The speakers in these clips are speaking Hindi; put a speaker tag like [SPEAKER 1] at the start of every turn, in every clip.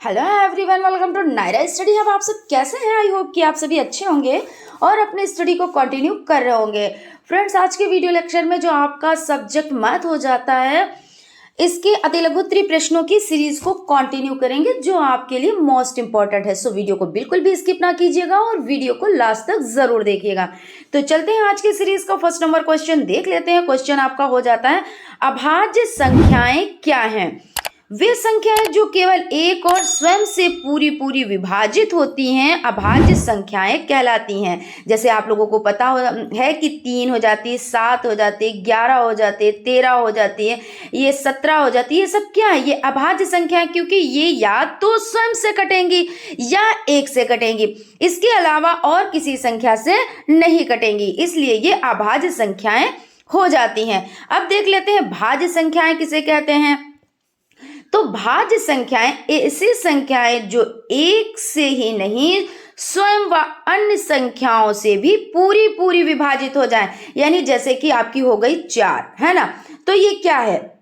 [SPEAKER 1] Hello everyone, welcome to Naira study hub. आप सब कैसे हैं? आई होप कि आप सभी अच्छे होंगे और अपने स्टडी को कंटिन्यू कर रहे होंगे। फ्रेंड्स, आज के वीडियो लेक्चर में जो आपका सब्जेक्ट मैथ हो जाता है, इसके अतिलघु प्रश्नों की सीरीज को कंटिन्यू करेंगे जो आपके लिए मोस्ट इंपॉर्टेंट है। सो वीडियो को बिल्कुल भी स्किप ना कीजिएगा और वीडियो को लास्ट तक जरूर देखिएगा। तो चलते हैं आज की सीरीज का फर्स्ट नंबर क्वेश्चन देख लेते हैं। क्वेश्चन आपका हो जाता है, अभाज्य संख्याएं क्या हैं? वे संख्याएं जो केवल एक और स्वयं से पूरी विभाजित होती हैं अभाज्य संख्याएं कहलाती हैं। जैसे आप लोगों को पता है कि 3 हो जाती है, 7 हो जाती है, 11 हो जाती है, 13 हो जाती है, ये 17 हो जाती है। ये सब क्या है? ये अभाज्य संख्याएं, क्योंकि ये या तो स्वयं से कटेंगी या एक से कटेंगी, इसके अलावा और किसी संख्या से नहीं कटेंगी, इसलिए ये अभाज्य संख्याएं हो जाती हैं। अब देख लेते हैं भाज्य संख्याएं किसे कहते हैं। तो भाज्य संख्याएं ऐसी संख्याएं जो एक से ही नहीं स्वयं व अन्य संख्याओं से भी पूरी विभाजित हो जाएं। यानी जैसे कि आपकी हो गई 4, है ना, तो ये क्या है?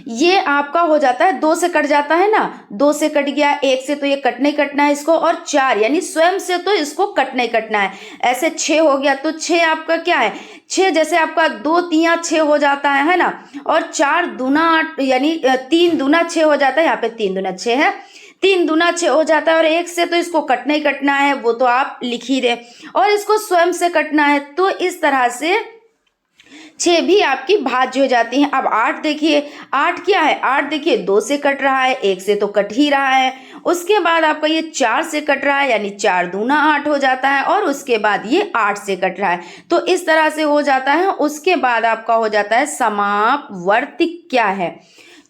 [SPEAKER 1] ये आपका हो जाता है 2 से कट जाता है ना, 2 से कट गया, 1 से तो ये कटना ही कटना है इसको, और 4 यानी स्वयं से तो इसको कटना ही कटना है। ऐसे 6 हो गया तो 6 आपका क्या है? 6 जैसे आपका 2 तिया 6 हो जाता है ना, और 4 दूना 8 यानी 3 दूना 6 हो जाता है। यहाँ पे 3 दूना 6 है, 3 दूना 6 हो जाता है, और 1 से तो इसको कटना ही कटना है, वो तो आप लिख ही दे, और इसको स्वयं से कटना है। तो इस तरह से 6 भी आपकी भाज्य हो जाती हैं। अब 8 देखिए, 8 क्या है? 8 देखिए 2 से कट रहा है, 1 से तो कट ही रहा है, उसके बाद आपका ये 4 से कट रहा है, यानी 4 दूना 8 हो जाता है, और उसके बाद ये 8 से कट रहा है। तो इस तरह से हो जाता है। उसके बाद आपका हो जाता है समापवर्ती क्या है?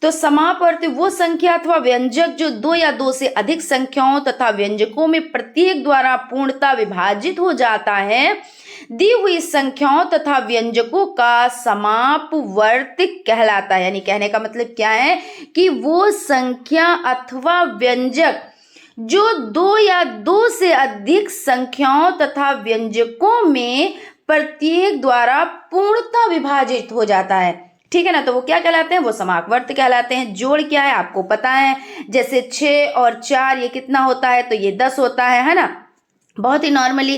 [SPEAKER 1] तो समापवर्ती वो संख्या अथवा व्यंजक जो 2 या 2 से अधिक संख्याओं तथा व्यंजकों में प्रत्येक द्वारा पूर्णतः विभाजित हो जाता है। दी हुई संख्याओं तथा व्यंजकों का समापवर्ती कहलाता है। यानी कहने का मतलब क्या है कि वो संख्या अथवा व्यंजक जो 2 या 2 से अधिक संख्याओं तथा व्यंजकों में प्रत्येक द्वारा पूर्णतः विभाजित हो जाता है, ठीक है ना, तो वो क्या कहलाते हैं? वो समापवर्ती कहलाते हैं। जोड़ क्या है आपको पता है, जैसे 6 और 4 ये कितना होता है? तो ये 10 होता है ना। बहुत ही नॉर्मली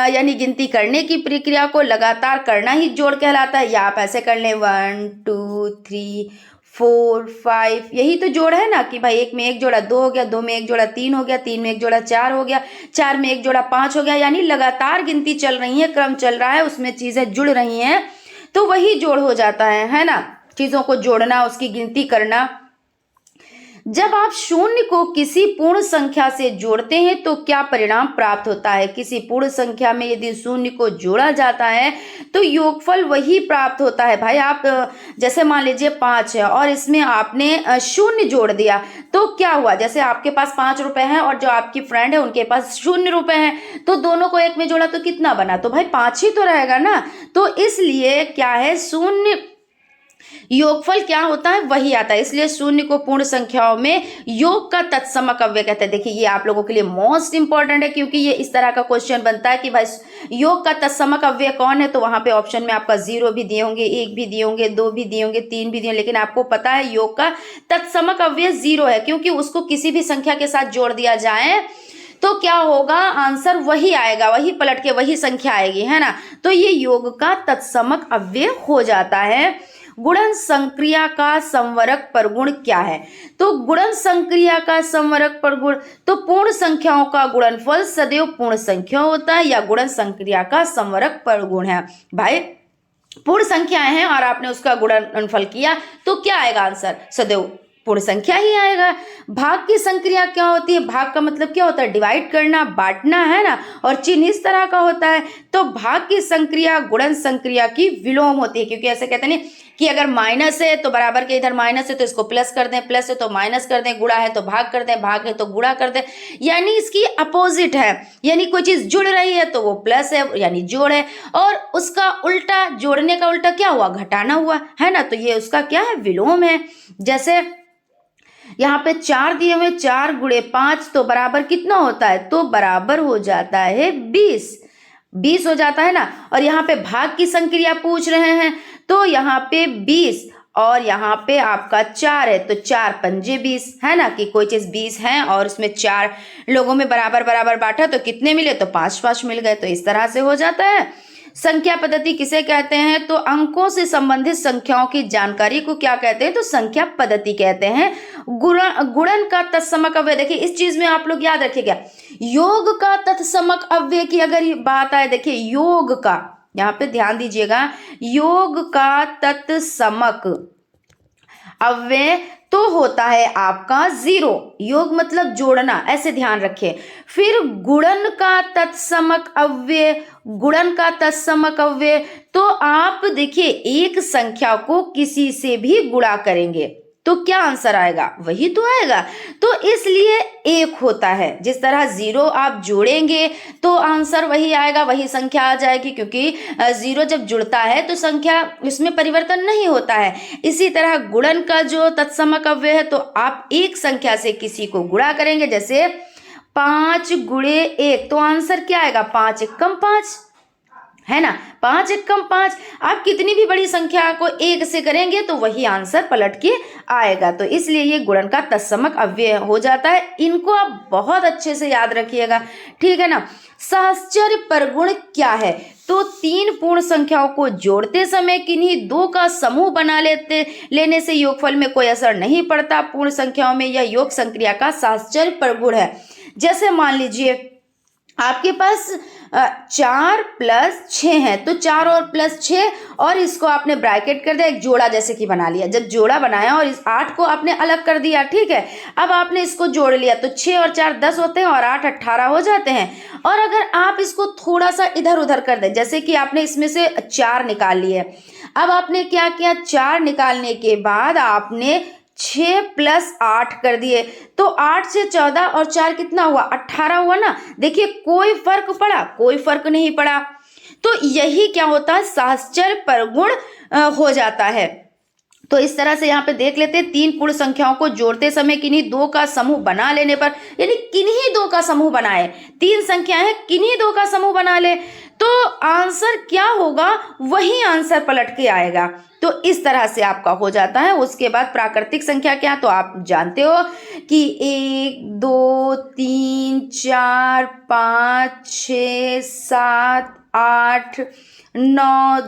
[SPEAKER 1] यानी गिनती करने की प्रक्रिया को लगातार करना ही जोड़ कहलाता है। या आप ऐसे कर लें 1 2 3 4 5, यही तो जोड़ है ना, कि भाई 1 में 1 जोड़ा 2 हो गया, 2 में 1 जोड़ा 3 हो गया, 3 में 1 जोड़ा 4 हो गया, 4 में 1 जोड़ा 5 हो गया। यानी लगातार गिनती चल रही है, क्रम चल रहा है, उसमें चीजें जुड़ रही हैं, तो वही जोड़ हो जाता है ना। चीजों को जोड़ना, उसकी गिनती करना। जब आप शून्य को किसी पूर्ण संख्या से जोड़ते हैं तो क्या परिणाम प्राप्त होता है? किसी पूर्ण संख्या में यदि शून्य को जोड़ा जाता है तो योगफल वही प्राप्त होता है। भाई आप जैसे मान लीजिए 5 है और इसमें आपने शून्य जोड़ दिया, तो क्या हुआ? जैसे आपके पास 5 रुपए हैं और जो आपकी फ्रेंड है उनके पास 0 रुपए हैं, तो दोनों को एक में जोड़ा तो कितना बना? तो भाई 5 ही तो रहेगा ना। तो इसलिए क्या है, शून्य योगफल क्या होता है? वही आता है। इसलिए शून्य को पूर्ण संख्याओं में योग का तत्समक अव्यय कहते हैं। देखिए ये आप लोगों के लिए मोस्ट इंपॉर्टेंट है, क्योंकि ये इस तरह का क्वेश्चन बनता है कि भाई योग का तत्समक अव्यय कौन है? तो वहां पे ऑप्शन में आपका 0 भी दिए होंगे, 1 भी दिए होंगे, 2 भी दिए होंगे, 3 भी दिए, लेकिन आपको पता है योग का तत्समक अव्यय 0 है, क्योंकि उसको किसी भी संख्या के साथ जोड़ दिया जाए तो क्या होगा? आंसर वही आएगा, वही पलट के वही संख्या आएगी, है ना। तो ये योग का तत्समक अव्यय हो जाता है। गुणन संक्रिया का संवरक परगुण क्या है? तो गुणन संक्रिया का संवरक परगुण, तो पूर्ण संख्याओं का गुणनफल सदैव पूर्ण संख्या होता है, या गुणन संक्रिया का संवरक परगुण है। भाई पूर्ण संख्याएं हैं और आपने उसका गुणनफल किया तो क्या आएगा आंसर? सदैव पूर्ण संख्या ही आएगा। भाग की संक्रिया क्या होती है? भाग का मतलब क्या होता है? डिवाइड करना, बांटना, है ना, और चिन्ह इस तरह का होता है। तो भाग की संक्रिया गुणन संक्रिया की विलोम होती है, क्योंकि ऐसे कहते हैं कि अगर माइनस है तो बराबर के इधर माइनस है तो इसको प्लस कर दें, प्लस है तो माइनस कर दें, गुणा है तो भाग कर दें, भाग है तो गुणा कर दें, यानी इसकी अपोजिट है। यानी कोई चीज जुड़ रही है तो वो प्लस है यानी जोड़ है, और उसका उल्टा, जोड़ने का उल्टा क्या हुआ? घटाना हुआ, है ना। तो ये उसका क्या है? विलोम है। जैसे यहाँ पे 4 दिए हुए, 4 गुणे 5 तो बराबर कितना होता है? तो बराबर हो जाता है 20 हो जाता है ना। और यहाँ पे भाग की संक्रिया पूछ रहे हैं, तो यहाँ पे 20 और यहाँ पे आपका 4 है, तो 4 पंजे 20 है ना, कि कोई चीज़ 20 है और उसमें 4 लोगों में बराबर बराबर बांटा तो कितने मिले, तो 5-5 मिल गए। तो इस तरह से हो जाता है। संख्या पद्धति किसे कहते हैं, तो अंकों से संबंधित संख्याओं की जानकारी को क्या कहते हैं, तो संख्या पद्धति कहते हैं। गुणन का तत्समक अव्यय, देखिए इस चीज में आप लोग याद रखिएगा, योग का तत्समक अव्यय की अगर ये बात आए, देखिए योग का, यहाँ पे ध्यान दीजिएगा, योग का तत्समक अव्यय तो होता है आपका 0, योग मतलब जोड़ना, ऐसे ध्यान रखें। फिर गुणन का तत्समक अव्यय, गुणन का तत्समक अव्यय तो आप देखिए एक संख्या को किसी से भी गुणा करेंगे तो क्या आंसर आएगा, वही तो आएगा। तो इसलिए 1 होता है। जिस तरह 0 आप जोड़ेंगे तो आंसर वही आएगा, वही संख्या आ जाएगी, क्योंकि 0 जब जुड़ता है तो संख्या उसमें परिवर्तन नहीं होता है। इसी तरह गुणन का जो तत्समक अव्यय है, तो आप एक संख्या से किसी को गुणा करेंगे, जैसे 5 गुणे 1, तो आंसर क्या आएगा, 5 एकम 5, है ना, 5 एकम 5। आप कितनी भी बड़ी संख्या को 1 से करेंगे तो वही आंसर पलट के आएगा। तो इसलिए ये गुणन का तत्समक अव्यय हो जाता है। इनको आप बहुत अच्छे से याद रखिएगा, ठीक है ना। सहस्चर्य परगुण क्या है, तो 3 पूर्ण संख्याओं को जोड़ते समय किन्हीं 2 का समूह बना लेने से योगफल में कोई असर नहीं पड़ता। पूर्ण संख्याओं में यह योग संक्रिया का सहस्चर्य परगुण है। जैसे मान लीजिए आपके पास 4 + 6 है, तो 4 और प्लस 6 और इसको आपने ब्रैकेट कर दिया, एक जोड़ा जैसे कि बना लिया। जब जोड़ा बनाया और इस 8 को आपने अलग कर दिया, ठीक है। अब आपने इसको जोड़ लिया तो 6 और 4 10 होते हैं और 8 18 हो जाते हैं। और अगर आप इसको थोड़ा सा इधर उधर कर दें, जैसे कि आपने इसमें से 4 निकाल लिए, अब आपने क्या किया, 4 निकालने के बाद आपने 6 + 8 कर दिए, तो 8 से 14 और 4 कितना हुआ, 18 हुआ ना। देखिए कोई फर्क पड़ा, कोई फर्क नहीं पड़ा। तो यही क्या होता है, सहस्चर्य परगुण हो जाता है। तो इस तरह से यहाँ पे देख लेते हैं, 3 पूर्ण संख्याओं को जोड़ते समय किन्हीं 2 का समूह बना लेने पर, यानी किन्हीं 2 का समूह बनाए, 3 संख्याएं हैं, किन्हीं 2 का समूह बना ले तो आंसर क्या होगा, वही आंसर पलट के आएगा। तो इस तरह से आपका हो जाता है। उसके बाद प्राकृतिक संख्या क्या, तो आप जानते हो कि 1 2 3 4 5 6 7 8 9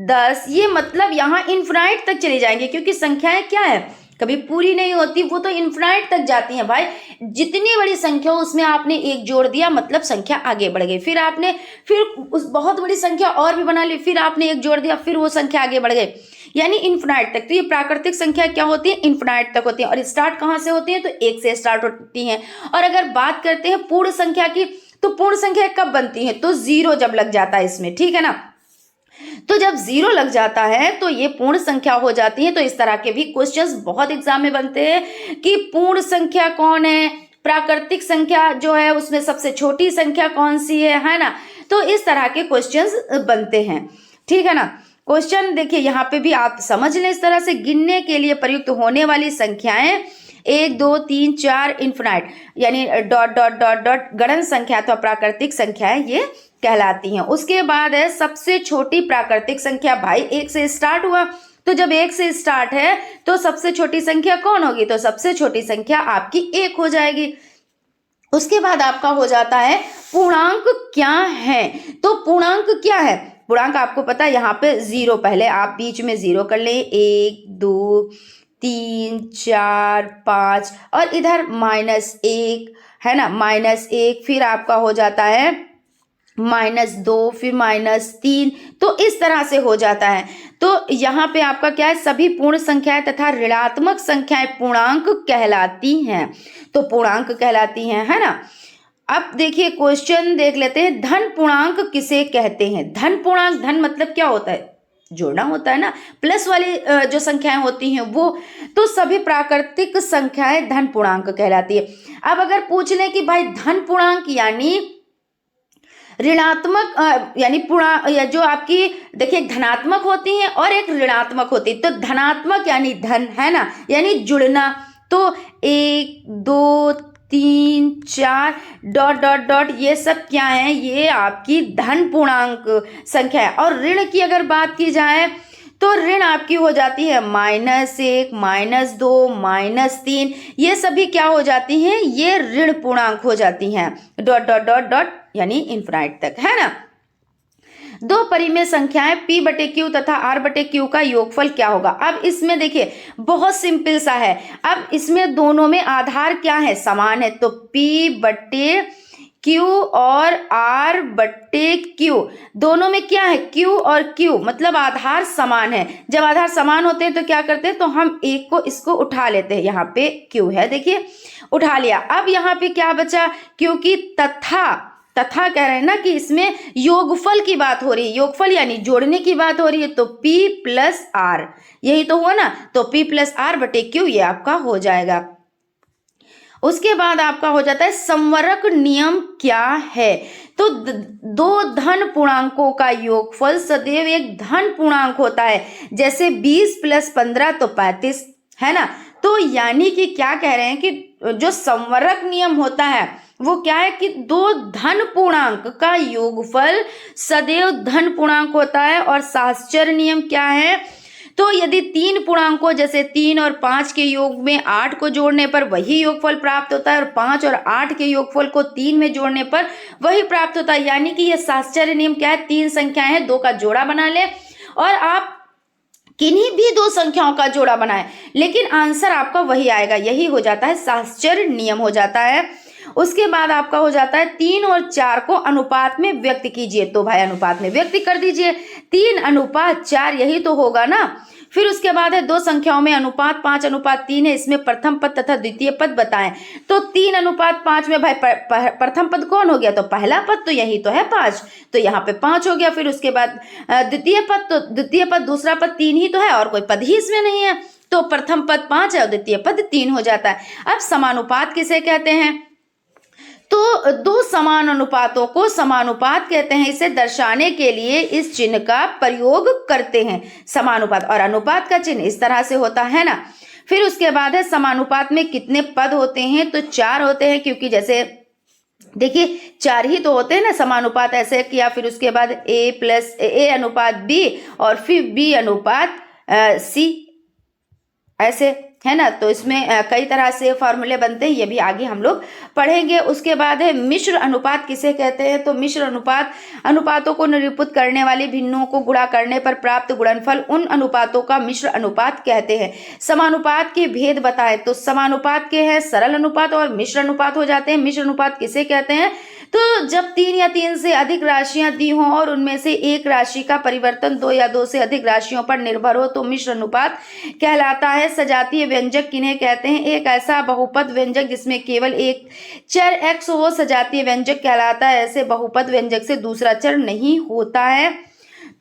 [SPEAKER 1] 10, ये मतलब यहाँ इन्फिनाइट तक चली जाएंगे, क्योंकि संख्याएं क्या है, कभी पूरी नहीं होती, वो तो इन्फिनाइट तक जाती हैं भाई। जितनी बड़ी संख्या हो उसमें आपने 1 जोड़ दिया, मतलब संख्या आगे बढ़ गई। फिर आपने उस बहुत बड़ी संख्या और भी बना ली, फिर आपने 1 जोड़ दिया, फिर वो संख्या आगे बढ़ गई, यानी इन्फिनाइट तक। तो ये प्राकृतिक संख्या क्या होती है, इन्फिनाइट तक होती है। और स्टार्ट कहाँ से होती है, तो 1 से स्टार्ट होती हैं। और अगर बात करते हैं पूर्ण संख्या की, तो पूर्ण संख्या कब बनती है, तो 0 जब लग जाता है इसमें, ठीक है ना। तो जब 0 लग जाता है तो ये पूर्ण संख्या हो जाती है। तो इस तरह के भी क्वेश्चंस बहुत एग्जाम में बनते हैं कि पूर्ण संख्या कौन है, प्राकृतिक संख्या जो है उसमें सबसे छोटी संख्या कौन सी है ना। तो इस तरह के क्वेश्चंस बनते हैं, ठीक है ना। क्वेश्चन देखिए यहाँ पे भी आप समझ लें, इस तरह से गिनने के लिए प्रयुक्त होने वाली संख्याएं 1 2 3 4 इन्फिनाइट, यानी डॉट डॉट डॉट डॉट गणन संख्या अथवा प्राकृतिक संख्याएं ये कहलाती हैं। उसके बाद है सबसे छोटी प्राकृतिक संख्या, भाई 1 से स्टार्ट हुआ, तो जब 1 से स्टार्ट है तो सबसे छोटी संख्या कौन होगी, तो सबसे छोटी संख्या आपकी 1 हो जाएगी। उसके बाद आपका हो जाता है पूर्णांक क्या है, तो पूर्णांक क्या है, पूर्णांक आपको पता है यहाँ पे 0, पहले आप बीच में 0 कर ले, 1 2 3 4 5 और इधर -1 है ना, -1, फिर आपका हो जाता है -2, फिर -3, तो इस तरह से हो जाता है। तो यहाँ पे आपका क्या है, सभी पूर्ण संख्याएं तथा ऋणात्मक संख्याएं पूर्णांक कहलाती हैं, तो पूर्णांक कहलाती हैं, है ना। अब देखिए क्वेश्चन देख लेते हैं, धन पूर्णांक किसे कहते हैं। धन पूर्णांक, धन मतलब क्या होता है, जोड़ना होता है ना, प्लस वाली जो संख्याएं होती हैं वो, तो सभी प्राकृतिक संख्याएं धन पूर्णांक कहलाती है। अब अगर पूछ लें कि भाई धन पूर्णांक यानी ऋणात्मक, यानी या जो आपकी देखिए धनात्मक होती हैं और एक ऋणात्मक होती है, तो धनात्मक यानी धन, है ना, यानी जुड़ना, तो 1 2 3 4 डॉट डॉट डॉट ये सब क्या है, ये आपकी धन पूर्णांक संख्या है। और ऋण की अगर बात की जाए तो ऋण आपकी हो जाती है -1, -2, -3, ये सभी क्या हो जाती हैं, ये ऋण पूर्णांक हो जाती हैं, डॉट डॉट डॉट डॉट यानी इनफिनाइट तक, है ना। दो परिमेय संख्याएं p/q तथा r/q का योगफल क्या होगा। अब इसमें देखिए बहुत सिंपल सा है। अब इसमें दोनों में आधार क्या है, समान है, तो p/q और r/q दोनों में क्या है, q और q, मतलब आधार समान है। जब आधार समान होते हैं तो क्या करते हैं, तो हम एक को इसको उठा लेते हैं, यहाँ पे q है, देखिए उठा लिया। अब यहाँ पे क्या बचा, क्योंकि तथा कह रहे हैं ना कि इसमें योगफल की बात हो रही है, योगफल यानी जोड़ने की बात हो रही है, तो p + r, यही तो हुआ ना, तो p + r/q ये आपका हो जाएगा। उसके बाद आपका हो जाता है संवरक नियम क्या है, तो दो धन पूर्णांकों का योगफल सदैव एक धन पूर्णांक होता है, जैसे 20 + 15 तो 35, है ना। तो यानी कि क्या कह रहे हैं कि जो संवरक नियम होता है वो क्या है कि दो धन पूर्णांक का योगफल सदैव धन पूर्णांक होता है। और साहचर्य नियम क्या है, तो यदि तीन पूर्णांकों जैसे 3 और 5 के योग में 8 को जोड़ने पर वही योगफल प्राप्त होता है, और 5 और 8 के योगफल को 3 में जोड़ने पर वही प्राप्त होता है। यानी कि यह साहचर्य नियम क्या है, तीन संख्याएं हैं, दो का जोड़ा बना ले और आप किन्हीं भी दो संख्याओं का जोड़ा बनाएं, लेकिन आंसर आपका वही आएगा, यही हो जाता है साहचर्य नियम हो जाता है। उसके बाद आपका हो जाता है 3 और 4 को अनुपात में व्यक्त कीजिए, तो भाई अनुपात में व्यक्त कर दीजिए, 3:4 यही तो होगा ना। फिर उसके बाद है दो संख्याओं में अनुपात 5:3 है, इसमें प्रथम पद तथा द्वितीय पद बताएं, तो 3:5 में भाई प्रथम पद कौन हो गया, तो पहला पद, तो यही तो है 5, तो यहाँ पे 5 हो गया। फिर उसके बाद द्वितीय पद, तो द्वितीय पद दूसरा पद 3 ही तो है और कोई पद ही इसमें नहीं है, तो प्रथम पद 5 है और द्वितीय पद 3 हो जाता है। अब समानुपात किसे कहते हैं, तो दो समान अनुपातों को समानुपात कहते हैं। इसे दर्शाने के लिए इस चिन्ह का प्रयोग करते हैं, समानुपात। और अनुपात का चिन्ह इस तरह से होता है ना। फिर उसके बाद है समानुपात में कितने पद होते हैं, तो 4 होते हैं, क्योंकि जैसे देखिए 4 ही तो होते हैं ना समानुपात, ऐसे किया। फिर उसके बाद a+a/b और फिर b/c, ऐसे है ना। तो इसमें कई तरह से फॉर्मूले बनते हैं, ये भी आगे हम लोग पढ़ेंगे। उसके बाद है मिश्र अनुपात किसे कहते हैं, तो मिश्र अनुपात अनुपातों को निरूपित करने वाले भिन्नों को गुणा करने पर प्राप्त गुणनफल, उन अनुपातों का मिश्र अनुपात कहते हैं। समानुपात के भेद बताएं, तो समानुपात के हैं सरल अनुपात और मिश्र अनुपात हो जाते हैं। मिश्र अनुपात किसे कहते हैं, तो जब 3 या 3 से अधिक राशियां दी हों और उनमें से एक राशि का परिवर्तन 2 या 2 से अधिक राशियों पर निर्भर हो, तो मिश्र अनुपात कहलाता है। सजातीय व्यंजक किन्हें कहते हैं, एक ऐसा बहुपद व्यंजक जिसमें केवल एक चर x हो सजातीय व्यंजक कहलाता है। ऐसे बहुपद व्यंजक से दूसरा चर नहीं होता है।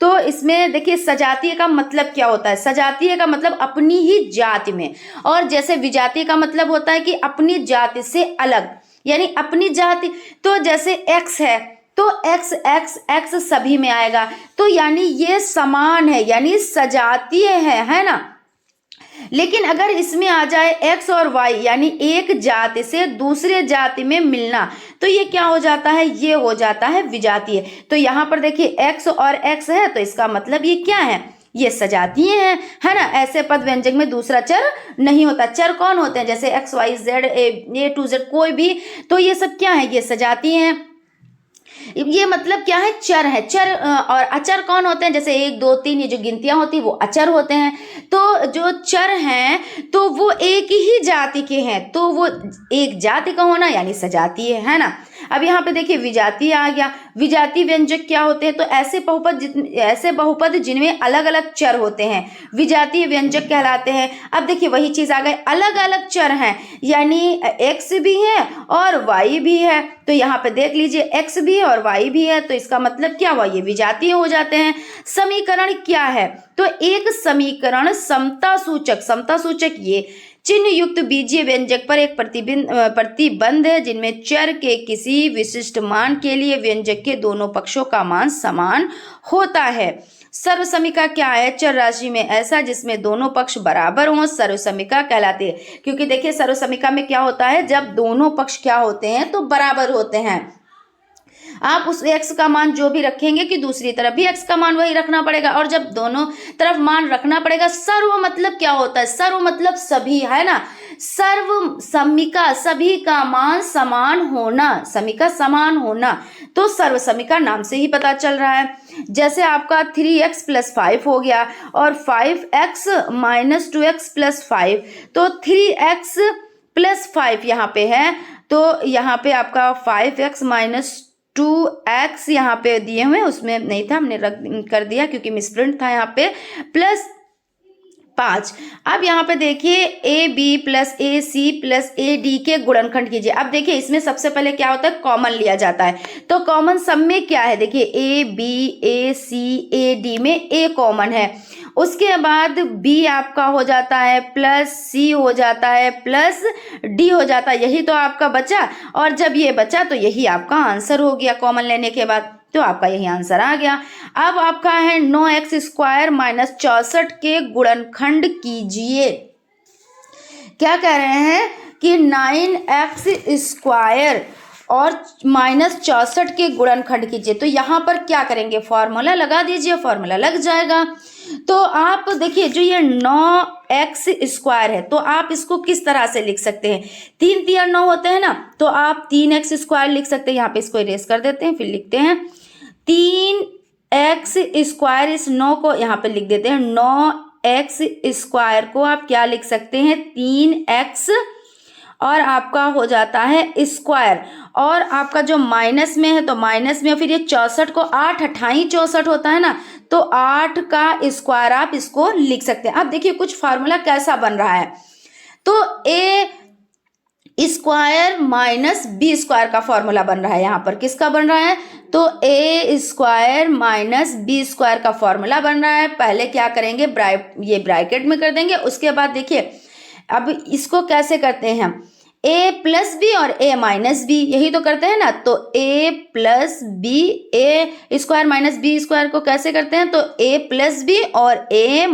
[SPEAKER 1] तो इसमें देखिए सजातीय का मतलब क्या होता है, सजातीय का मतलब अपनी ही जाति में, और जैसे विजातीय का मतलब होता है कि अपनी जाति से अलग, यानी अपनी जाति। तो जैसे x है तो x x x सभी में आएगा, तो यानी ये समान है, यानी सजातीय है ना। लेकिन अगर इसमें आ जाए x और y, यानी एक जाति से दूसरे जाति में मिलना, तो ये क्या हो जाता है, ये हो जाता है विजातीय। तो यहाँ पर देखिए x और x है, तो इसका मतलब ये क्या है, ये सजातीय है ना। ऐसे पद व्यंजक में दूसरा चर नहीं होता। चर कौन होते हैं, जैसे x y z a to z कोई भी, तो ये सब क्या है, ये सजातीय हैं। ये मतलब क्या है, चर है। चर और अचर कौन होते हैं, जैसे 1 2 3 ये जो गिनतियां होती है वो अचर होते हैं। तो जो चर हैं तो वो एक ही जाति के हैं, तो वो एक जाति का होना यानी सजातीय है ना। अब यहाँ पे देखिए विजातीय आ गया। विजातीय व्यंजक क्या होते हैं, तो ऐसे बहुपद जिनमें अलग अलग चर होते हैं विजातीय व्यंजक कहलाते हैं। अब देखिए वही चीज आ गई, अलग अलग चर हैं, यानी x भी है और y भी है। तो यहाँ पे देख लीजिए x भी है और y भी है, तो इसका मतलब क्या हुआ, ये विजातीय हो जाते हैं। समीकरण क्या है, तो एक समीकरण समता सूचक ये चिन्ह युक्त बीजीय व्यंजक पर एक प्रतिबंध है जिनमें चर के किसी विशिष्ट मान के लिए व्यंजक के दोनों पक्षों का मान समान होता है। सर्वसमीका क्या है, चर राशि में ऐसा जिसमें दोनों पक्ष बराबर हों सर्वसमीका कहलाती है। क्योंकि देखिए सर्वसमीका में क्या होता है, जब दोनों पक्ष क्या होते हैं, तो बराबर होते हैं। आप उस x का मान जो भी रखेंगे कि दूसरी तरफ भी x का मान वही रखना पड़ेगा। और जब दोनों तरफ मान रखना पड़ेगा, सर्व मतलब क्या होता है? सर्व मतलब सभी, है ना। सर्व समीका, सभी का मान समान होना, समीका समान होना, तो सर्व समीका नाम से ही पता चल रहा है। जैसे आपका 3x + 5 हो गया और 5x - 2x + 5, तो 3x + 5 यहाँ पे है, तो यहाँ पे आपका 5x - 2x यहाँ पे दिए हुए, उसमें नहीं था, हमने रख कर दिया क्योंकि मिसप्रिंट था यहाँ पे, +5। अब यहाँ पे देखिए AB + AC + AD के गुणनखंड कीजिए। अब देखिए इसमें सबसे पहले क्या होता है, कॉमन लिया जाता है। तो कॉमन सब में क्या है, देखिए AB AC AD में A कॉमन है, उसके बाद B आपका हो जाता है, +C हो जाता है, +D हो जाता है, यही तो आपका बचा। और जब ये बचा तो यही आपका आंसर हो गया कॉमन लेने के बाद, तो आपका यही आंसर आ गया। अब आपका है 9x² - 64 के गुणनखंड कीजिए। क्या कह रहे हैं कि 9x² और -64 के गुणनखंड कीजिए। तो यहाँ पर क्या करेंगे, फॉर्मूला लगा दीजिए, फॉर्मूला लग जाएगा। तो आप देखिए जो ये 9x² है, तो आप इसको किस तरह से लिख सकते हैं, 3 3 9 होते हैं ना, तो आप 3x² लिख सकते हैं। यहाँ पे इसको इरेज कर देते हैं, फिर लिखते हैं 3x², इस 9 को यहाँ पे लिख देते हैं, 9x² को आप क्या लिख सकते हैं, 3x, और आपका हो जाता है स्क्वायर, और आपका जो माइनस में है तो माइनस में, फिर ये 64 को 8 28 64 होता है ना, तो 8 का स्क्वायर आप इसको लिख सकते हैं। अब देखिए कुछ फार्मूला कैसा बन रहा है, तो A² - B² का फॉर्मूला बन रहा है। यहाँ पर किसका बन रहा है, तो A² - B² का फॉर्मूला बन रहा है। पहले क्या करेंगे, ये ब्रैकेट में कर देंगे, उसके बाद देखिए अब इसको कैसे करते हैं, A + B और A - B, यही तो करते हैं ना। तो A + B, A² - B² को कैसे करते हैं, तो A + B और A -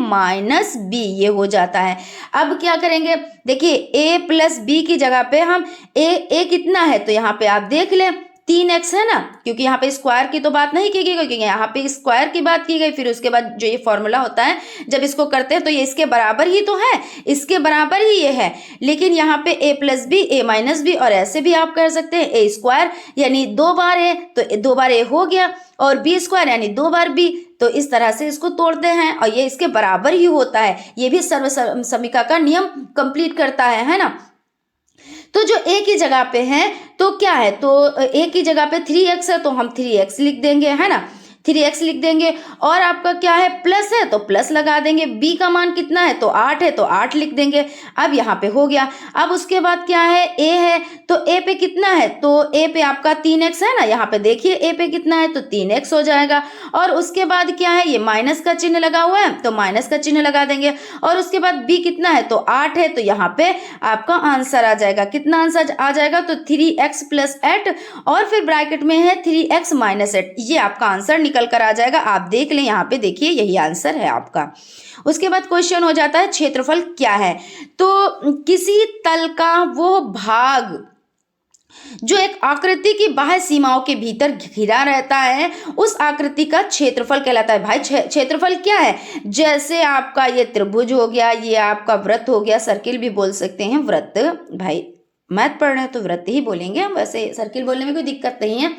[SPEAKER 1] B, ये हो जाता है। अब क्या करेंगे, देखिए A + B की जगह पे हम A कितना है, तो यहाँ पे आप देख लें 3x है ना, क्योंकि यहाँ पे स्क्वायर की तो बात नहीं की गई, क्योंकि यहाँ पे स्क्वायर की बात की गई। फिर उसके बाद जो ये फॉर्मूला होता है जब इसको करते हैं तो ये इसके बराबर ही तो है, इसके बराबर ही ये है। लेकिन यहाँ पे A + B, A - B, और ऐसे भी आप कर सकते हैं A² यानी 2 बार A, तो 2 बार A हो गया, और B² यानी 2 बार B, तो इस तरह से इसको तोड़ते हैं और ये इसके बराबर ही होता है। ये भी सर्व समीका का नियम कंप्लीट करता है ना। तो जो A की जगह पे है तो क्या है, तो A की जगह पे 3x है, तो हम 3x लिख देंगे, है ना, 3x लिख देंगे। और आपका क्या है, प्लस है तो प्लस लगा देंगे। B का मान कितना है, तो 8 है, तो 8 लिख देंगे। अब यहाँ पे हो गया। अब उसके बाद क्या है, A है, तो A पे कितना है, तो A पे आपका 3x है ना, यहाँ पे देखिए A पे कितना है, तो 3x हो जाएगा। और उसके बाद क्या है, ये माइनस का चिन्ह लगा हुआ है, तो माइनस का चिन्ह लगा देंगे। और उसके बाद B कितना है, तो 8 है, तो यहाँ पे आपका आंसर आ जाएगा। कितना आंसर आ जाएगा, तो 3x + 8, और फिर ब्रैकेट में है 3x - 8, ये आपका आंसर निकल कर आ जाएगा। आप देख लें, यहाँ पे देखिए यही आंसर है आपका। उसके बाद क्वेश्चन हो जाता है क्षेत्रफल क्या है, तो किसी तल का वो भाग जो एक आकृति की बाह्य सीमाओं के भीतर घिरा रहता है, उस आकृति का क्षेत्रफल कहलाता है। भाई क्षेत्रफल क्या है, जैसे आपका ये त्रिभुज हो गया, ये आपका वृत्त हो गया, सर्किल भी बोल सकते हैं, वृत्त, भाई मैथ पढ़ रहे हैं तो वृत्त ही बोलेंगे हम, वैसे सर्किल बोलने में कोई दिक्कत नहीं है।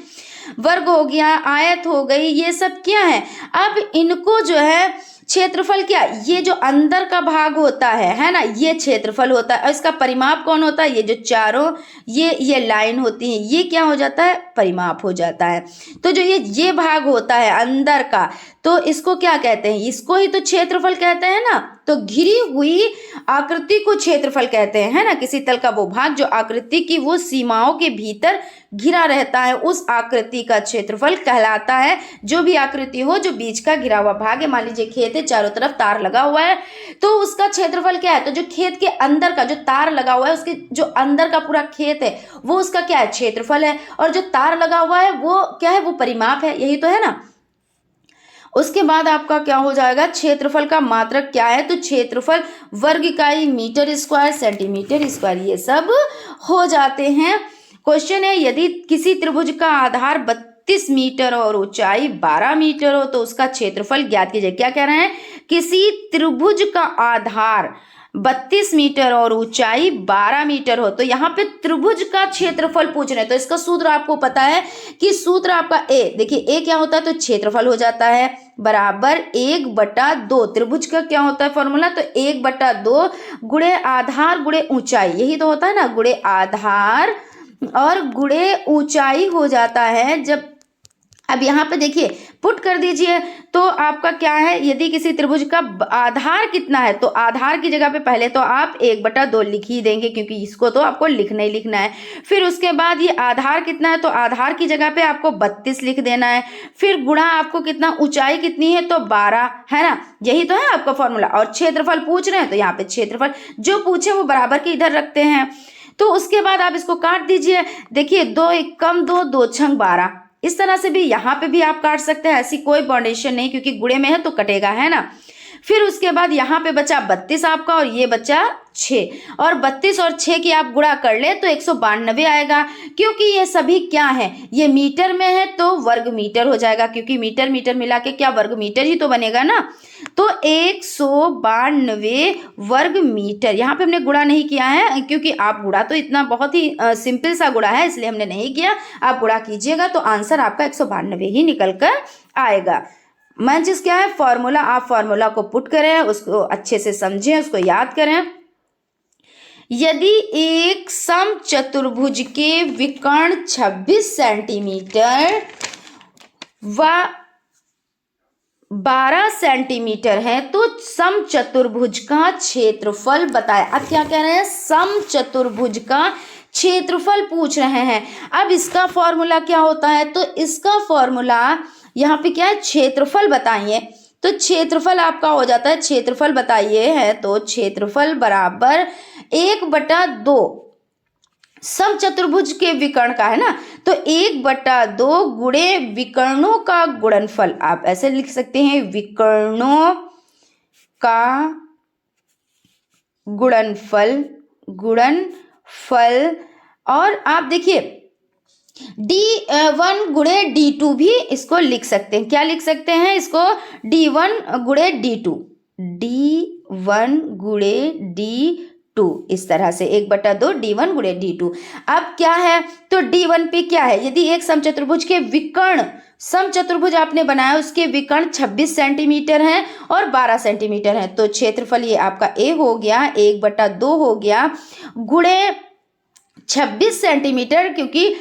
[SPEAKER 1] वर्ग हो गया, आयत हो गई, ये सब क्या है। अब इनको जो है क्षेत्रफल क्या, ये जो अंदर का भाग होता है ना, ये क्षेत्रफल होता है। और इसका परिमाप कौन होता है, ये जो चारों ये लाइन होती है, ये क्या हो जाता है, परिमाप हो जाता है। तो जो ये भाग होता है अंदर का, तो इसको क्या कहते हैं, इसको ही तो क्षेत्रफल कहते हैं ना। तो घिरी हुई आकृति को क्षेत्रफल कहते हैं, है ना। किसी तल का वो भाग जो आकृति की वो सीमाओं के भीतर घिरा रहता है, उस आकृति का क्षेत्रफल कहलाता है। जो भी आकृति हो, जो बीच का घिरा हुआ भाग है, मान लीजिए खेत है, चारों तरफ तार लगा हुआ है, तो उसका क्षेत्रफल क्या है, तो जो खेत के अंदर का जो तार लगा हुआ है, उसके जो अंदर का पूरा खेत है वो उसका क्या है, क्षेत्रफल है। और जो तार लगा हुआ है वो क्या है, वो परिमाप है, यही तो है ना। उसके बाद आपका क्या हो जाएगा, क्षेत्रफल का मात्रक क्या है, तो क्षेत्रफल वर्ग इकाई मीटर स्क्वायर, सेंटीमीटर स्क्वायर, ये सब हो जाते हैं। क्वेश्चन है, यदि किसी त्रिभुज का आधार 32 मीटर और ऊंचाई 12 मीटर हो तो उसका क्षेत्रफल ज्ञात कीजिए। क्या कह रहे हैं, किसी त्रिभुज का आधार 32 मीटर और ऊंचाई 12 मीटर हो, तो यहाँ पे त्रिभुज का क्षेत्रफल पूछ रहे हैं। तो इसका सूत्र आपको पता है कि सूत्र आपका ए, देखिए ए क्या होता है, तो क्षेत्रफल हो जाता है बराबर 1/2। त्रिभुज का क्या होता है फॉर्मूला, तो 1/2 गुणे आधार गुणे ऊंचाई, यही तो होता है ना, गुणे आधार और गुणे ऊंचाई हो जाता है। जब अब यहाँ पे देखिए पुट कर दीजिए तो आपका क्या है, यदि किसी त्रिभुज का आधार कितना है, तो आधार की जगह पे पहले तो आप 1/2 लिख ही देंगे, क्योंकि इसको तो आपको लिखना ही लिखना है। फिर उसके बाद ये आधार कितना है, तो आधार की जगह पे आपको 32 लिख देना है। फिर गुणा आपको कितना, ऊंचाई कितनी है, तो 12 है ना, यही तो है आपका फॉर्मूला। और क्षेत्रफल पूछ रहे हैं तो यहाँ पे क्षेत्रफल जो पूछे वो बराबर के इधर रखते हैं। तो उसके बाद आप इसको काट दीजिए। देखिए 2 1 कम 2, 2 6 12, इस तरह से भी यहाँ पे भी आप काट सकते हैं, ऐसी कोई बाउंडेशन नहीं, क्योंकि गुणे में है तो कटेगा, है ना। फिर उसके बाद यहाँ पे बचा 32 आपका और ये बचा 6, और 32 और 6 की आप गुणा कर ले तो 192 आएगा। क्योंकि ये सभी क्या है, ये मीटर में है तो वर्ग मीटर हो जाएगा, क्योंकि मीटर मीटर मिला के क्या वर्ग मीटर ही तो बनेगा ना। तो 192 वर्ग मीटर, यहाँ पे हमने गुणा नहीं किया है, क्योंकि आप गुणा तो इतना बहुत ही सिंपल सा गुणा है, इसलिए हमने नहीं किया। आप गुणा कीजिएगा तो आंसर आपका 192 ही निकल कर आएगा। मैंने क्या है फॉर्मूला, आप फॉर्मूला को पुट करें, उसको अच्छे से समझें, उसको याद करें। यदि एक समचतुर्भुज के विकर्ण 26 सेंटीमीटर व 12 सेंटीमीटर है तो समचतुर्भुज का क्षेत्रफल बताएं। अब क्या कह रहे हैं, समचतुर्भुज का क्षेत्रफल पूछ रहे हैं। अब इसका फॉर्मूला क्या होता है, तो इसका फॉर्मूला यहाँ पे क्या है, क्षेत्रफल बताइए। तो क्षेत्रफल आपका हो जाता है, क्षेत्रफल बताइए है तो क्षेत्रफल बराबर 1/2 समचतुर्भुज के विकर्ण का है ना, तो 1/2 गुणे विकर्णों का गुणनफल, आप ऐसे लिख सकते हैं, विकर्णों का गुणनफल, और आप देखिए D1 गुणे D2 भी इसको लिख सकते हैं। क्या लिख सकते हैं इसको, D1 गुणे D2, D1 गुणे D2, इस तरह से 1/2 D1 गुणे D2। अब क्या है, तो D1 पे क्या है, यदि एक समचतुर्भुज के विकर्ण, समचतुर्भुज आपने बनाया उसके विकर्ण 26 सेंटीमीटर हैं और 12 सेंटीमीटर हैं, तो क्षेत्रफल ये आपका A हो गया, 1/2 हो गया गुणे 26 सेंटीमीटर, क्योंकि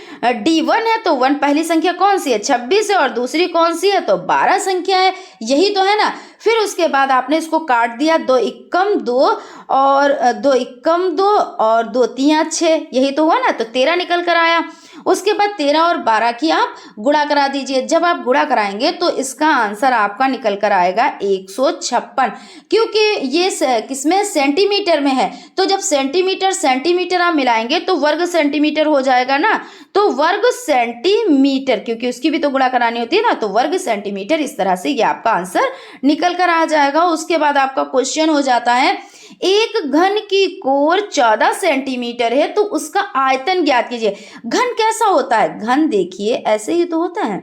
[SPEAKER 1] D1 है तो 1 पहली संख्या कौन सी है, 26 है, और दूसरी कौन सी है, तो 12 संख्या है, यही तो है ना। फिर उसके बाद आपने इसको काट दिया, 2 एकम 2 और 2 एकम 2 और 2 3 6, यही तो हुआ ना, तो 13 निकल कर आया। उसके बाद 13 और 12 की आप गुणा करा दीजिए। जब आप गुणा कराएंगे तो इसका आंसर आपका निकल कर आएगा 156, क्योंकि ये किसमें, सेंटीमीटर में है। तो जब सेंटीमीटर सेंटीमीटर आप मिलाएंगे तो वर्ग सेंटीमीटर हो जाएगा ना, तो वर्ग सेंटीमीटर, क्योंकि उसकी भी तो गुणा करानी होती है ना, तो वर्ग सेंटीमीटर, इस तरह से ये आपका आंसर निकल कर आ जाएगा। उसके बाद आपका क्वेश्चन हो जाता है, एक घन की कोर 14 सेंटीमीटर है तो उसका आयतन ज्ञात कीजिए। घन कैसा होता है, घन देखिए ऐसे ही तो होता है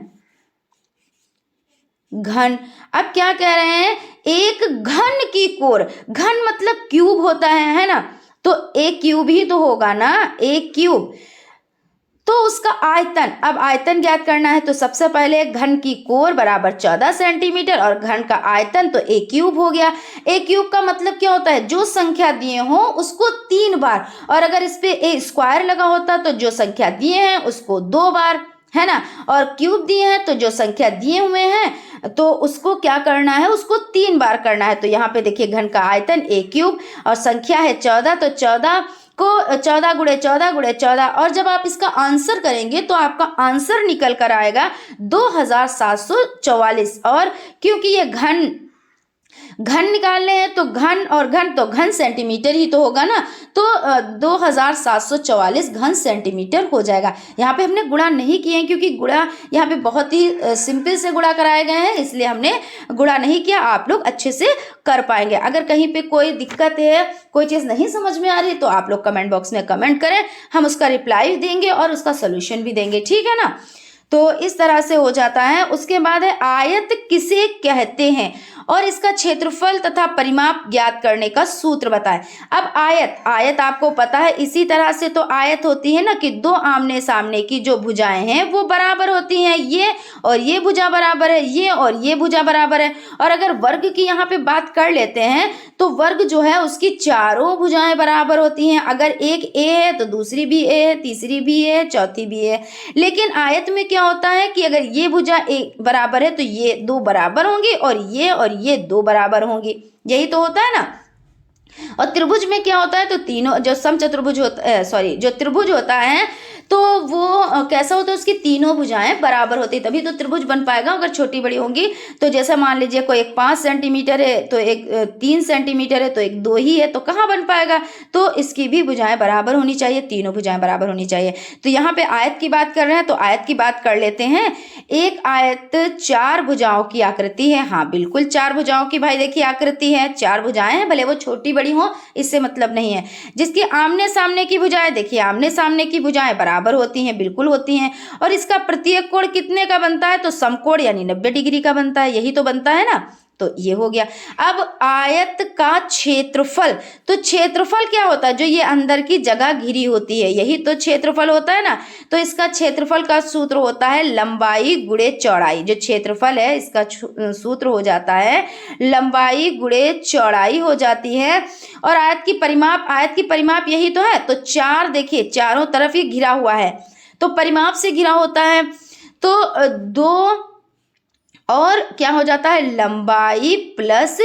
[SPEAKER 1] घन। अब क्या कह रहे हैं, एक घन की कोर, घन मतलब क्यूब होता है ना, तो एक क्यूब ही तो होगा ना, एक क्यूब, तो उसका आयतन, अब आयतन ज्ञात करना है तो सबसे पहले घन की कोर बराबर 14 सेंटीमीटर और घन का आयतन तो ए क्यूब हो गया। ए क्यूब का मतलब क्या होता है, जो संख्या दिए हो उसको 3 बार, और अगर इस पे ए स्क्वायर लगा होता तो जो संख्या दिए हैं उसको 2 बार, है ना, और क्यूब दिए हैं तो जो संख्या दिए हुए हैं तो उसको क्या करना है, उसको 3 बार करना है। तो यहाँ पे देखिए घन का आयतन ए क्यूब और संख्या है 14, तो 14 को 14 गुणे 14 गुणे 14, और जब आप इसका आंसर करेंगे तो आपका आंसर निकल कर आएगा 2744। और क्योंकि ये घन निकालने हैं तो घन और घन, तो घन सेंटीमीटर ही तो होगा ना, तो 2744 घन सेंटीमीटर हो जाएगा। यहाँ पे हमने गुणा नहीं किए हैं क्योंकि गुणा यहाँ पे बहुत ही सिंपल से गुणा कराए गए हैं, इसलिए हमने गुणा नहीं किया। आप लोग अच्छे से कर पाएंगे। अगर कहीं पे कोई दिक्कत है, कोई चीज़ नहीं समझ में आ रही, तो आप लोग कमेंट बॉक्स में कमेंट करें, हम उसका रिप्लाई देंगे और उसका सोल्यूशन भी देंगे, ठीक है ना। तो इस तरह से हो जाता है। उसके बाद है आयत किसे कहते हैं और इसका क्षेत्रफल तथा परिमाप ज्ञात करने का सूत्र बताएं। अब आयत आपको पता है, इसी तरह से तो आयत होती है ना कि दो आमने सामने की जो भुजाएं हैं वो बराबर होती हैं, ये और ये भुजा बराबर है, ये और ये भुजा बराबर है। और अगर वर्ग की यहाँ पे बात कर लेते हैं तो वर्ग जो है उसकी चारों भुजाएं बराबर होती हैं। अगर एक ए है तो दूसरी भी ए है, तीसरी भी ए है, चौथी भी ए है। लेकिन आयत में क्या होता है कि अगर ये भुजा ए बराबर है तो ये दो बराबर होंगी और ये दो बराबर होंगी, यही तो होता है ना। और त्रिभुज में क्या होता है, तो तीनों जो समचतुर्भुज होता है, सॉरी जो त्रिभुज होता है तो वो कैसा होता है, उसकी तीनों भुजाएं बराबर होती है, तभी तो त्रिभुज बन पाएगा। अगर छोटी बड़ी होंगी तो जैसा मान लीजिए कोई एक 5 सेंटीमीटर है तो एक 3 सेंटीमीटर है तो एक 2 ही है, तो कहाँ बन पाएगा। तो इसकी भी भुजाएं बराबर होनी चाहिए, तीनों भुजाएं बराबर होनी चाहिए। तो यहाँ पे आयत की बात कर रहे हैं तो आयत की बात कर लेते हैं। एक आयत 4 भुजाओं की आकृति है। हाँ बिल्कुल 4 भुजाओं की भाई देखिए आकृति है, 4 भुजाएं हैं, भले वो छोटी बड़ी हो इससे मतलब नहीं है। जिसकी आमने सामने की भुजाएं, देखिए आमने सामने की भुजाएं बराबर होती हैं, बिल्कुल होती हैं। और इसका प्रत्येक कोण कितने का बनता है, तो समकोण यानी 90 डिग्री का बनता है, यही तो बनता है ना। तो ये हो गया। अब आयत का क्षेत्रफल, तो क्षेत्रफल क्या होता है, जो ये अंदर की जगह घिरी होती है, यही तो क्षेत्रफल होता है ना। तो इसका क्षेत्रफल का सूत्र होता है लंबाई गुणे चौड़ाई। जो क्षेत्रफल है इसका सूत्र हो जाता है लंबाई गुणे चौड़ाई हो जाती है। और आयत की परिमाप यही तो है। तो 4 देखिए चारों तरफ ही घिरा हुआ है तो परिमाप से घिरा होता है, तो 2 और क्या हो जाता है, लंबाई प्लस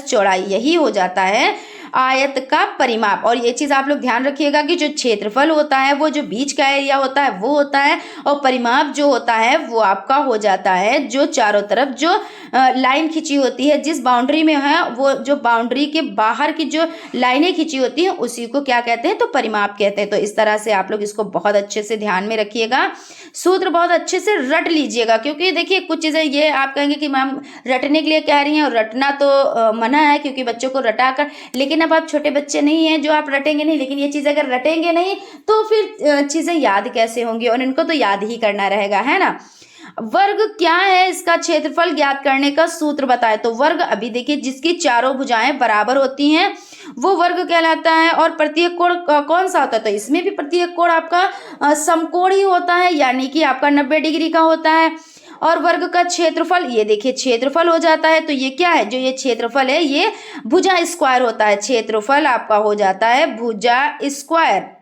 [SPEAKER 1] चौड़ाई यही हो जाता है आयत का परिमाप। और ये चीज़ आप लोग ध्यान रखिएगा कि जो क्षेत्रफल होता है वो जो बीच का एरिया होता है वो होता है, और परिमाप जो होता है वो आपका हो जाता है जो चारों तरफ जो लाइन खींची होती है, जिस बाउंड्री में है वो जो बाउंड्री के बाहर की जो लाइनें खींची होती हैं उसी को क्या कहते हैं, तो परिमाप कहते हैं। तो इस तरह से आप लोग इसको बहुत अच्छे से ध्यान में रखिएगा, सूत्र बहुत अच्छे से रट लीजिएगा। क्योंकि देखिए कुछ चीज़ें ये आप कहेंगे कि मैम रटने के लिए कह रही हैं, और रटना तो मना है क्योंकि बच्चों को रटा कर, लेकिन अब आप छोटे बच्चे नहीं हैं जो आप रटेंगे नहीं, लेकिन ये चीज़ अगर रटेंगे नहीं तो फिर चीज़ें याद कैसे होंगी, और इनको तो याद ही करना रहेगा, है ना। वर्ग क्या है, इसका क्षेत्रफल ज्ञात करने का सूत्र बताए। तो वर्ग अभी देखिए जिसकी चारों भुजाएं बराबर होती हैं वो वर्ग कहलाता है। और प्रत्येक कोण कौन सा होता है, तो इसमें भी प्रत्येक कोण आपका समकोण ही होता है, यानी कि आपका 90 डिग्री का होता है। और वर्ग का क्षेत्रफल ये देखिए क्षेत्रफल हो जाता है, तो ये क्या है, जो ये क्षेत्रफल है ये भुजा स्क्वायर होता है, क्षेत्रफल आपका हो जाता है भुजा स्क्वायर।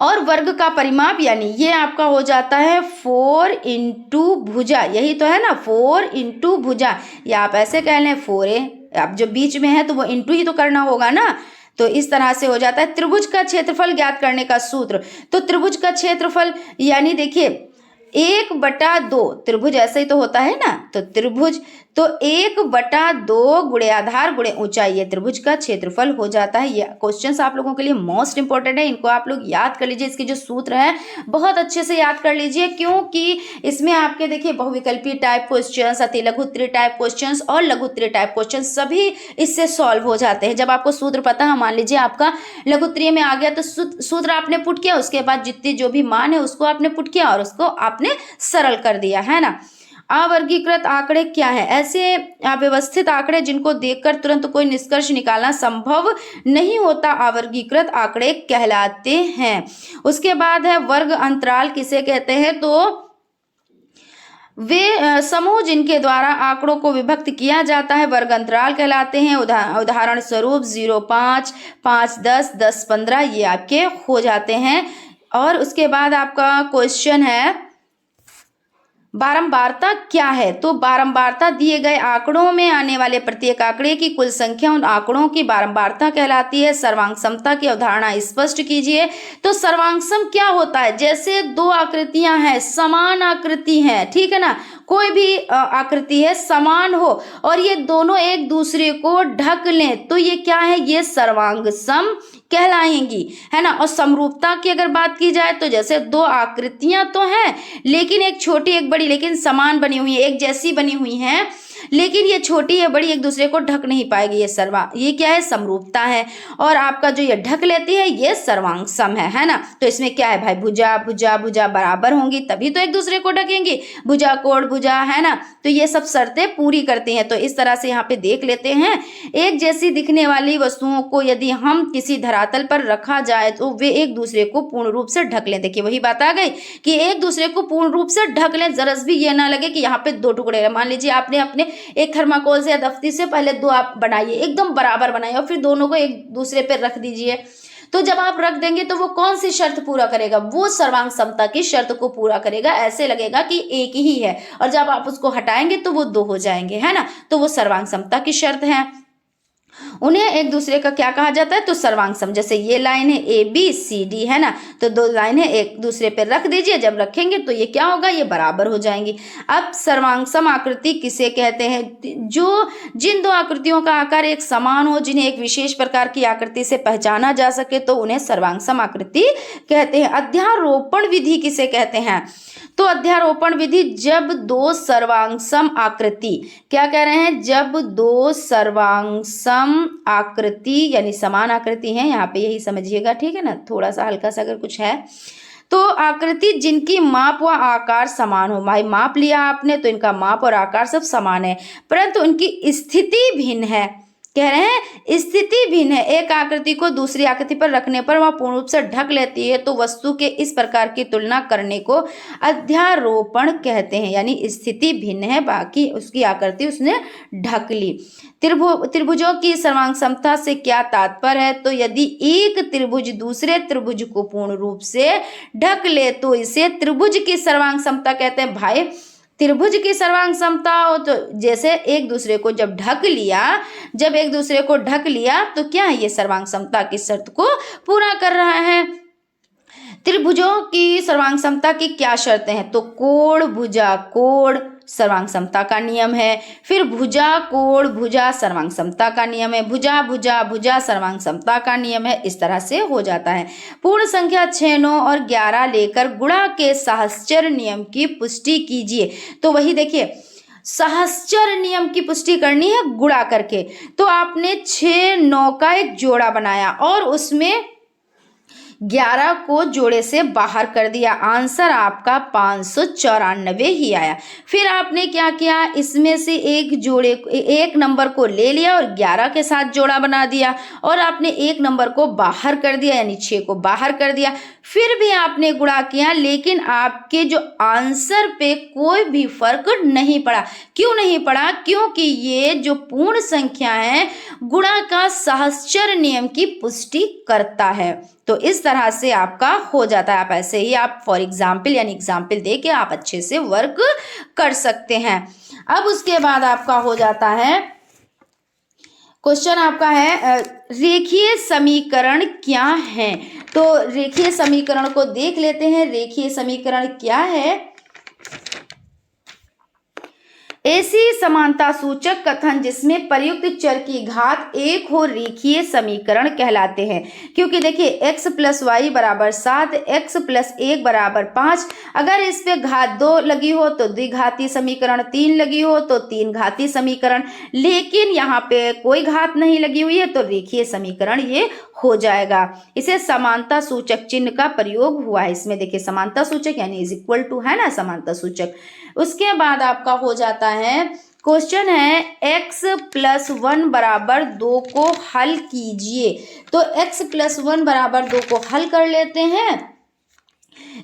[SPEAKER 1] और वर्ग का परिमाप यानी ये आपका हो जाता है 4 इंटू भुजा, यही तो है ना 4 इंटू भुजा, या आप ऐसे कह लें 4a, अब जो बीच में है तो वो इंटू ही तो करना होगा ना। तो इस तरह से हो जाता है। त्रिभुज का क्षेत्रफल ज्ञात करने का सूत्र, तो त्रिभुज का क्षेत्रफल यानी देखिए 1/2, त्रिभुज ऐसे ही तो होता है ना, तो त्रिभुज तो 1/2 गुणे आधार गुणे ऊंचाई, ये त्रिभुज का क्षेत्रफल हो जाता है। ये क्वेश्चंस आप लोगों के लिए मोस्ट इंपॉर्टेंट है, इनको आप लोग याद कर लीजिए। इसके जो सूत्र है बहुत अच्छे से याद कर लीजिए, क्योंकि इसमें आपके देखिए बहुविकल्पी टाइप क्वेश्चंस, अति लघुत्तरीय टाइप क्वेश्चंस और लघुत्तरीय टाइप क्वेश्चंस सभी इससे सॉल्व हो जाते हैं। जब आपको सूत्र पता है, मान लीजिए आपका लघुत्तरीय में आ गया तो सूत्र आपने पुट किया, उसके बाद जितनी जो भी मान है उसको आपने पुट किया और उसको आपने सरल कर दिया, है ना। अवर्गीकृत आंकड़े क्या है, ऐसे अव्यवस्थित आंकड़े जिनको देखकर तुरंत कोई निष्कर्ष निकालना संभव नहीं होता, अवर्गीकृत आंकड़े कहलाते हैं। उसके बाद है वर्ग अंतराल किसे कहते हैं, तो वे समूह जिनके द्वारा आंकड़ों को विभक्त किया जाता है वर्ग अंतराल कहलाते हैं। उदाहरण स्वरूप 0.5, 5, 10, 10, 15 ये आपके हो जाते हैं। और उसके बाद आपका क्वेश्चन है बारंबारता क्या है? तो बारंबारता दिए गए आंकड़ों में आने वाले प्रत्येक आंकड़े की कुल संख्या उन आंकड़ों की बारंबारता कहलाती है। सर्वांग समता की अवधारणा स्पष्ट कीजिए। तो सर्वांग सम क्या होता है? जैसे दो आकृतियां हैं, समान आकृति हैं, ठीक है ना, कोई भी आकृति है समान हो और ये दोनों एक दूसरे को ढक लें तो ये क्या है? ये सर्वांग सम कहलाएंगी, है ना। और समरूपता की अगर बात की जाए तो जैसे दो आकृतियां तो हैं लेकिन एक छोटी एक बड़ी लेकिन समान बनी हुई है, एक जैसी बनी हुई हैं, लेकिन ये छोटी है बड़ी एक दूसरे को ढक नहीं पाएगी, ये क्या है? समरूपता है। और आपका जो ये ढक लेती है ये सर्वांग सम है ना। तो इसमें क्या है भाई? भुजा भुजा भुजा बराबर होंगी तभी तो एक दूसरे को ढकेंगी, भुजा कोण भुजा, है ना। तो ये सब शर्तें पूरी करती हैं। तो इस तरह से यहाँ पे देख लेते हैं, एक जैसी दिखने वाली वस्तुओं को यदि हम किसी धरातल पर रखा जाए तो वे एक दूसरे को पूर्ण रूप से ढक लें। देखिए वही बात आ गई कि एक दूसरे को पूर्ण रूप से ढक लें, जरा भी ये ना लगे कि यहाँ पे दो टुकड़े। मान लीजिए आपने अपने एक थर्माकोल से या दफ्ती से पहले दो आप बनाइए, एकदम बराबर बनाइए और फिर दोनों को एक दूसरे पे रख दीजिए। तो जब आप रख देंगे तो वो कौन सी शर्त पूरा करेगा? वो सर्वांग समता की शर्त को पूरा करेगा। ऐसे लगेगा कि एक ही है और जब आप उसको हटाएंगे तो वो दो हो जाएंगे, है ना। तो वो सर्वांग समता की शर्त है। उन्हें एक दूसरे का क्या कहा जाता है? तो सर्वांग सम। जैसे ये लाइन है ए बी सी डी, है ना, तो दो लाइन है एक दूसरे पे रख दीजिए, जब रखेंगे तो ये क्या होगा? ये बराबर हो जाएंगी। अब सर्वांग सम आकृति किसे कहते हैं? जिन दो आकृतियों का आकार एक समान हो, जिन्हें एक विशेष प्रकार की आकृति से पहचाना जा सके तो उन्हें सर्वांग सम आकृति कहते हैं। अध्यारोपण विधि किसे कहते हैं? तो अध्यारोपण विधि जब दो सर्वांग सम आकृति, क्या कह रहे हैं? जब दो सर्वांग सम आकृति यानी समान आकृति है, यहाँ पे यही समझिएगा, ठीक है ना। थोड़ा सा हल्का सा अगर कुछ है तो आकृति जिनकी माप व आकार समान हो। भाई माप लिया आपने तो इनका माप और आकार सब समान है परंतु उनकी स्थिति भिन्न है। कह रहे हैं स्थिति भिन्न है। एक आकृति को दूसरी आकृति पर रखने पर वह पूर्ण रूप से ढक लेती है तो वस्तु के इस प्रकार की तुलना करने को अध्यारोपण कहते हैं। यानी स्थिति भिन्न है, बाकी उसकी आकृति उसने ढक ली। त्रिभुजों की सर्वांग समता से क्या तात्पर्य है? तो यदि एक त्रिभुज दूसरे त्रिभुज को पूर्ण रूप से ढक ले तो इसे त्रिभुज की सर्वांग समता कहते हैं। भाई त्रिभुज की सर्वांग समता हो तो जैसे एक दूसरे को जब ढक लिया, जब एक दूसरे को ढक लिया तो क्या है? ये सर्वांग समता की शर्त को पूरा कर रहा है। त्रिभुजों की सर्वांग समता की क्या शर्तें हैं? तो कोण भुजा कोण सर्वांग समता का नियम है। फिर भुजा कोण भुजा सर्वांग समता का नियम है। भुजा भुजा भुजा सर्वांग समता का नियम है। इस तरह से हो जाता है। पूर्ण संख्या 6, 9 और 11 लेकर गुणा के सहस्त्र नियम की पुष्टि कीजिए। तो वही देखिए सहस्त्र नियम की पुष्टि करनी है गुणा करके। तो आपने 6, 9 का एक जोड़ा बनाया और उसमें 11 को जोड़े से बाहर कर दिया, आंसर आपका 594 ही आया। फिर आपने क्या किया? इसमें से एक नंबर को ले लिया और 11 के साथ जोड़ा बना दिया और आपने एक नंबर को बाहर कर दिया यानी 6 को बाहर कर दिया। फिर भी आपने गुणा किया लेकिन आपके जो आंसर पे कोई भी फर्क नहीं पड़ा। क्यों नहीं पड़ा? क्योंकि ये जो पूर्ण संख्या है गुणा का सहस्त्र नियम की पुष्टि करता है। तो इस तरह से आपका हो जाता है। आप ऐसे ही आप फॉर एग्जाम्पल यानी एग्जाम्पल दे के आप अच्छे से वर्क कर सकते हैं। अब उसके बाद आपका हो जाता है क्वेश्चन आपका है रेखीय समीकरण क्या है? तो रेखीय समीकरण को देख लेते हैं। रेखीय समीकरण क्या है? ऐसी समानता सूचक कथन जिसमें प्रयुक्त चर की घात 1 हो रेखीय समीकरण कहलाते हैं। क्योंकि देखिए x + y = 7, x + 1 = 5। अगर इस पे घात 2 लगी हो तो द्विघाती समीकरण, 3 लगी हो तो 3 घाती समीकरण, लेकिन यहाँ पे कोई घात नहीं लगी हुई है तो रेखीय समीकरण ये हो जाएगा। इसे समानता सूचक चिन्ह का प्रयोग हुआ है। इसमें देखिए समानता सूचक यानी = है ना, समानता सूचक। उसके बाद आपका हो जाता है क्वेश्चन है x + 1 = 2 को हल कीजिए। तो x + 1 = 2 को हल कर लेते हैं।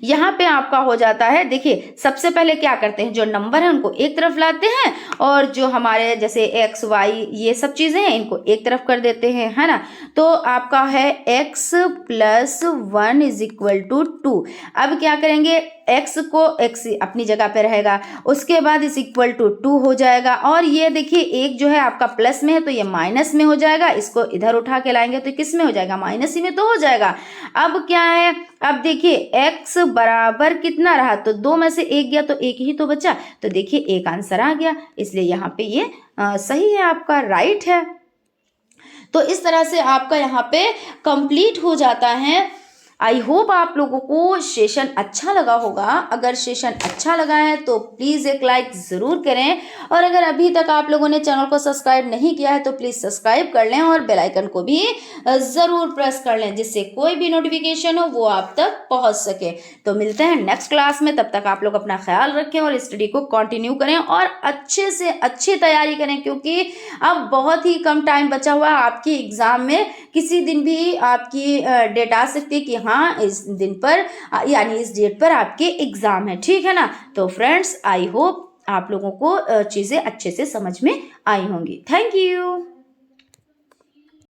[SPEAKER 1] यहाँ पे आपका हो जाता है, देखिए सबसे पहले क्या करते हैं, जो नंबर है उनको एक तरफ लाते हैं और जो हमारे जैसे x y ये सब चीजें हैं इनको एक तरफ कर देते हैं, है ना। तो आपका है x + 1 = 2। अब क्या करेंगे? x को x अपनी जगह पे रहेगा, उसके बाद इस इक्वल टू 2 हो जाएगा। और ये देखिए एक जो है आपका प्लस में है तो ये माइनस में हो जाएगा, इसको इधर उठा के लाएंगे तो किस में हो जाएगा, माइनस ही में तो हो जाएगा। अब क्या है, अब देखिए x बराबर कितना रहा, तो 2 में से 1 गया तो 1 ही तो बचा, तो देखिए एक आंसर आ गया, इसलिए यहाँ पे ये सही है, आपका राइट है। तो इस तरह से आपका यहाँ पे कंप्लीट हो जाता है। आई होप आप लोगों को सेशन अच्छा लगा होगा। अगर सेशन अच्छा लगा है तो प्लीज़ एक लाइक ज़रूर करें, और अगर अभी तक आप लोगों ने चैनल को सब्सक्राइब नहीं किया है तो प्लीज़ सब्सक्राइब कर लें और बेल आइकन को भी ज़रूर प्रेस कर लें, जिससे कोई भी नोटिफिकेशन हो वो आप तक पहुंच सके। तो मिलते हैं नेक्स्ट क्लास में, तब तक आप लोग अपना ख्याल रखें और स्टडी को कंटिन्यू करें और अच्छे से अच्छी तैयारी करें, क्योंकि अब बहुत ही कम टाइम बचा हुआ है आपकी एग्ज़ाम में। किसी दिन भी आपकी डेट आ सकती है कि हाँ इस दिन पर यानी इस डेट पर आपके एग्ज़ाम है, ठीक है ना। तो फ्रेंड्स आई होप आप लोगों को चीज़ें अच्छे से समझ में आई होंगी। Thank you.